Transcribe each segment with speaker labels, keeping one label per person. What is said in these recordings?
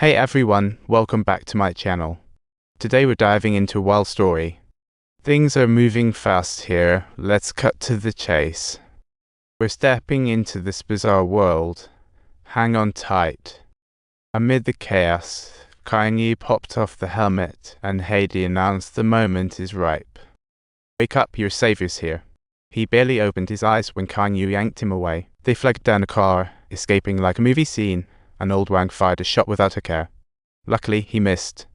Speaker 1: Hey everyone, welcome back to my channel. Today we're diving into a wild story. Things are moving fast here, let's cut to the chase. We're stepping into this bizarre world. Hang on tight. Amid the chaos, Kanye popped off the helmet and Heidi announced the moment is ripe. Wake up, your savior's here. He barely opened his eyes when Kanye yanked him away. They flagged down a car, escaping like a movie scene, and Old Wang fired a shot without a care. Luckily, he missed.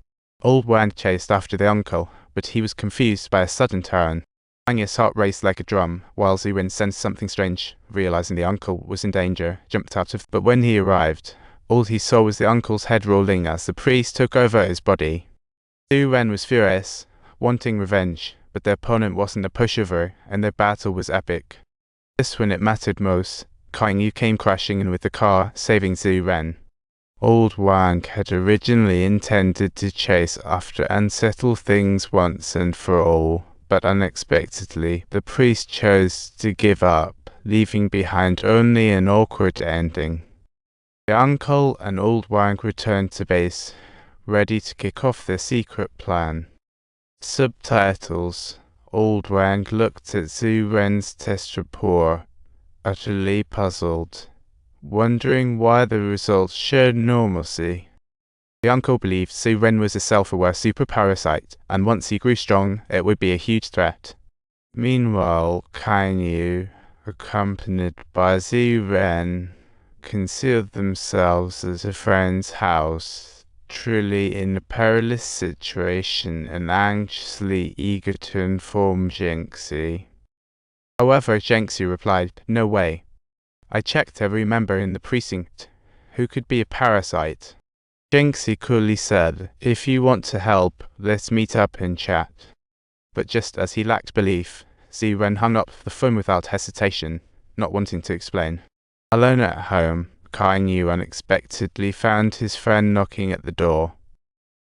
Speaker 1: Old Wang chased after the uncle, but he was confused by a sudden turn. Kanye's heart raced like a drum, while Ziwen sensed something strange, realizing the uncle was in danger, jumped out of. But when he arrived, all he saw was the uncle's head rolling as the priest took over his body. Ziwen was furious, wanting revenge, but their opponent wasn't a pushover, and their battle was epic. Just when it mattered most, Kanye came crashing in with the car, saving Ziwen. Old Wang had originally intended to chase after and settle things once and for all, but unexpectedly, the priest chose to give up, leaving behind only an awkward ending. The uncle and Old Wang returned to base, ready to kick off their secret plan. Subtitles. Old Wang looked at Ziwen's test report, utterly puzzled, wondering why the results showed normalcy. The uncle believed Ziwen was a self-aware super parasite, and once he grew strong, it would be a huge threat. Meanwhile, Kanye, accompanied by Ziwen, concealed themselves at a friend's house, truly in a perilous situation and anxiously eager to inform Jinxie. However, Jinxie replied, "No way. I checked every member in the precinct. Who could be a parasite?" Jinxie coolly said, "If you want to help, let's meet up and chat." But just as he lacked belief, Ziwen hung up the phone without hesitation, not wanting to explain. Alone at home, Kanye unexpectedly found his friend knocking at the door.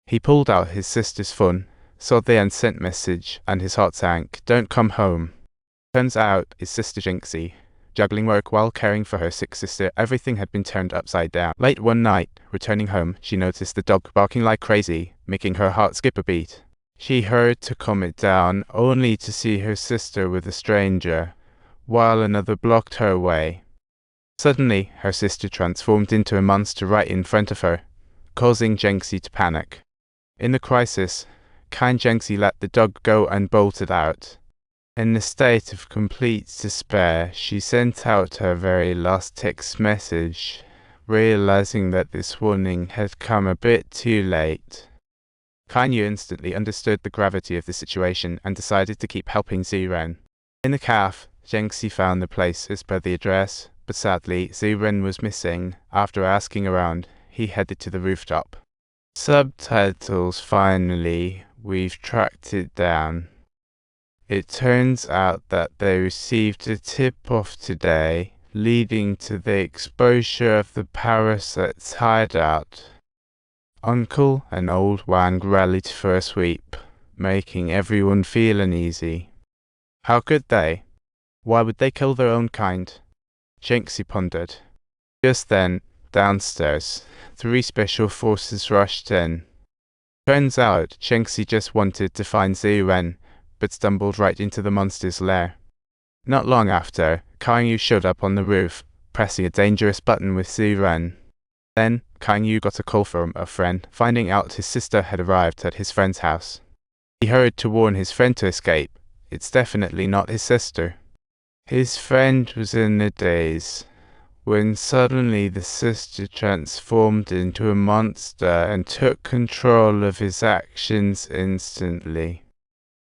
Speaker 1: He pulled out his sister's phone, saw the unsent message, and his heart sank. "Don't come home." Turns out, his sister Jinxie, juggling work while caring for her sick sister, everything had been turned upside down. Late one night, returning home, she noticed the dog barking like crazy, making her heart skip a beat. She hurried to calm it down, only to see her sister with a stranger, while another blocked her way. Suddenly, her sister transformed into a monster right in front of her, causing Jinxie to panic. In the crisis, kind Jinxie let the dog go and bolted out. In a state of complete despair, she sent out her very last text message, realizing that this warning had come a bit too late. Kanye instantly understood the gravity of the situation and decided to keep helping Ziwen. In the cafe, Jinxie found the place as per the address, but sadly, Ziwen was missing. After asking around, he headed to the rooftop. Subtitles. Finally, we've tracked it down. It turns out that they received a tip-off today, leading to the exposure of the parasite's hideout. Uncle and Old Wang rallied for a sweep, making everyone feel uneasy. How could they? Why would they kill their own kind? Jinxie pondered. Just then, downstairs, 3 special forces rushed in. Turns out, Jinxie just wanted to find Ziwen, but stumbled right into the monster's lair. Not long after, Kanye showed up on the roof, pressing a dangerous button with Ziwen. Then, Kanye got a call from a friend, finding out his sister had arrived at his friend's house. He hurried to warn his friend to escape. It's definitely not his sister. His friend was in a daze, when suddenly the sister transformed into a monster and took control of his actions instantly.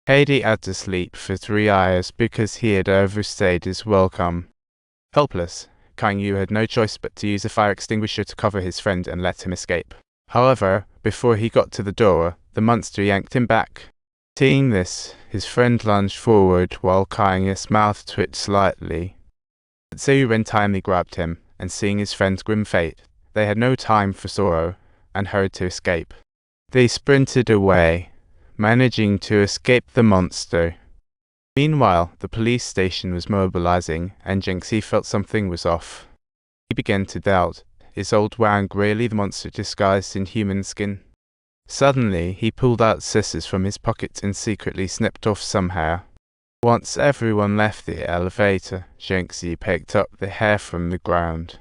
Speaker 1: Heidi had to sleep for 3 hours because he had overstayed his welcome. Helpless, Kanye had no choice but to use a fire extinguisher to cover his friend and let him escape. However, before he got to the door, the monster yanked him back. Seeing this, his friend lunged forward while Kanye's mouth twitched slightly. But Ziwen timely grabbed him, and seeing his friend's grim fate, they had no time for sorrow, and hurried to escape. They sprinted away, managing to escape the monster. Meanwhile, the police station was mobilizing, and Jinxie felt something was off. He began to doubt is old Wang really the monster disguised in human skin? Suddenly, he pulled out scissors from his pocket and secretly snipped off some hair. Once everyone left the elevator, Jinxie picked up the hair from the ground.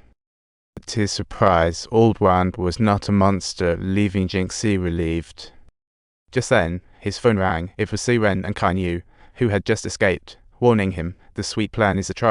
Speaker 1: To his surprise, old Wang was not a monster, leaving Jinxie relieved. Just then, his phone rang. It was Su Ren and Kai Yu, who had just escaped, warning him the sweet plan is a trap.